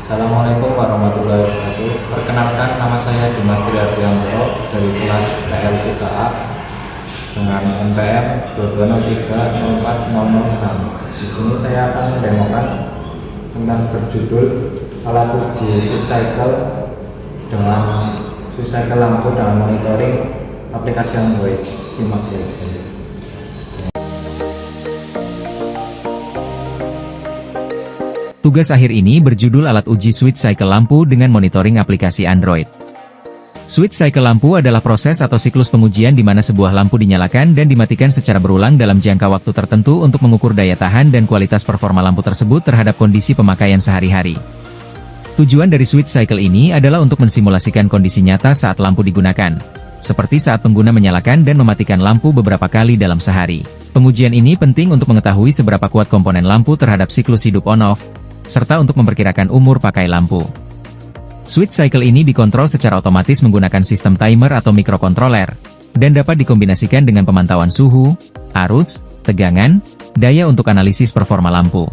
Assalamualaikum warahmatullahi wabarakatuh. Perkenalkan, nama saya Dimas Triardiantoro dari kelas TL3A dengan NPM 2203040006. Di sini saya akan mendemokan tentang berjudul alat uji switch cycle dengan switch cycle lampu dengan monitoring aplikasi Android. Simak ya. Tugas akhir ini berjudul alat uji switch cycle lampu dengan monitoring aplikasi Android. Switch cycle lampu adalah proses atau siklus pengujian di mana sebuah lampu dinyalakan dan dimatikan secara berulang dalam jangka waktu tertentu untuk mengukur daya tahan dan kualitas performa lampu tersebut terhadap kondisi pemakaian sehari-hari. Tujuan dari switch cycle ini adalah untuk mensimulasikan kondisi nyata saat lampu digunakan, seperti saat pengguna menyalakan dan mematikan lampu beberapa kali dalam sehari. Pengujian ini penting untuk mengetahui seberapa kuat komponen lampu terhadap siklus hidup on-off, serta untuk memperkirakan umur pakai lampu. Switch cycle ini dikontrol secara otomatis menggunakan sistem timer atau mikrokontroler, dan dapat dikombinasikan dengan pemantauan suhu, arus, tegangan, daya untuk analisis performa lampu.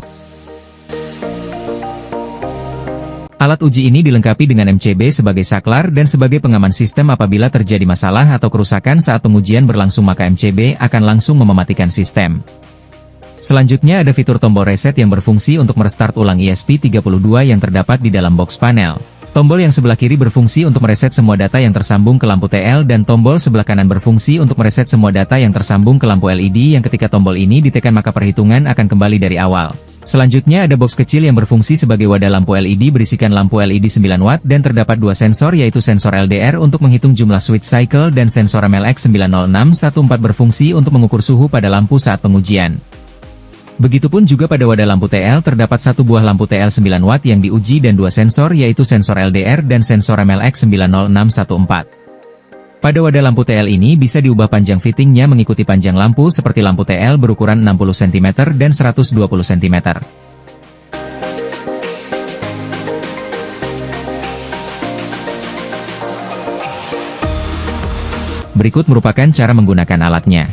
Alat uji ini dilengkapi dengan MCB sebagai saklar dan sebagai pengaman sistem apabila terjadi masalah atau kerusakan saat pengujian berlangsung, maka MCB akan langsung mematikan sistem. Selanjutnya ada fitur tombol reset yang berfungsi untuk merestart ulang ESP32 yang terdapat di dalam box panel. Tombol yang sebelah kiri berfungsi untuk mereset semua data yang tersambung ke lampu TL dan tombol sebelah kanan berfungsi untuk mereset semua data yang tersambung ke lampu LED yang ketika tombol ini ditekan maka perhitungan akan kembali dari awal. Selanjutnya ada box kecil yang berfungsi sebagai wadah lampu LED berisikan lampu LED 9 watt dan terdapat dua sensor yaitu sensor LDR untuk menghitung jumlah switch cycle dan sensor MLX90614 berfungsi untuk mengukur suhu pada lampu saat pengujian. Begitupun juga pada wadah lampu TL terdapat satu buah lampu TL 9 watt yang diuji dan dua sensor yaitu sensor LDR dan sensor MLX90614. Pada wadah lampu TL ini bisa diubah panjang fittingnya mengikuti panjang lampu seperti lampu TL berukuran 60 cm dan 120 cm. Berikut merupakan cara menggunakan alatnya.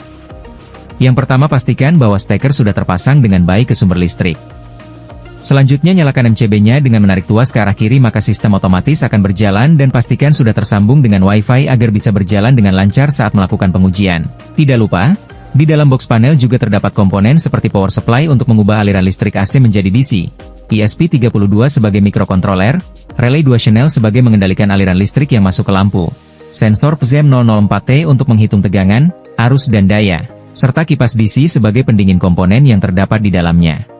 Yang pertama, pastikan bahwa steker sudah terpasang dengan baik ke sumber listrik. Selanjutnya nyalakan MCB-nya dengan menarik tuas ke arah kiri maka sistem otomatis akan berjalan dan pastikan sudah tersambung dengan Wi-Fi agar bisa berjalan dengan lancar saat melakukan pengujian. Tidak lupa, di dalam box panel juga terdapat komponen seperti power supply untuk mengubah aliran listrik AC menjadi DC, ESP32 sebagai mikrokontroler, relay 2 channel sebagai mengendalikan aliran listrik yang masuk ke lampu, sensor PZM004T untuk menghitung tegangan, arus dan daya, serta kipas DC sebagai pendingin komponen yang terdapat di dalamnya.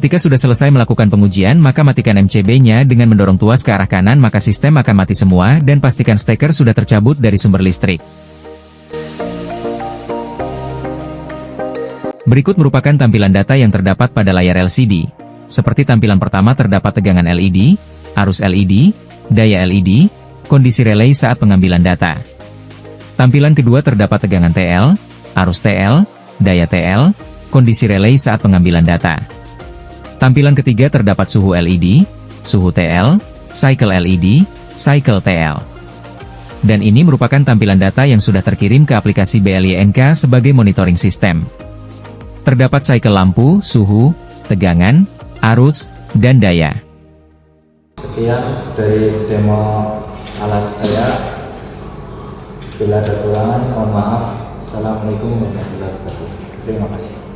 Ketika sudah selesai melakukan pengujian maka matikan MCB-nya dengan mendorong tuas ke arah kanan maka sistem akan mati semua dan pastikan steker sudah tercabut dari sumber listrik. Berikut merupakan tampilan data yang terdapat pada layar LCD. Seperti tampilan pertama terdapat tegangan LED, arus LED, daya LED, kondisi relay saat pengambilan data. Tampilan kedua terdapat tegangan TL, arus TL, daya TL, kondisi relay saat pengambilan data. Tampilan ketiga terdapat suhu LED, suhu TL, cycle LED, cycle TL. Dan ini merupakan tampilan data yang sudah terkirim ke aplikasi BLINK sebagai monitoring sistem. Terdapat cycle lampu, suhu, tegangan, arus, dan daya. Sekian dari demo alat saya. Bila ada kekurangan, mohon maaf. Assalamualaikum warahmatullahi wabarakatuh. Terima kasih.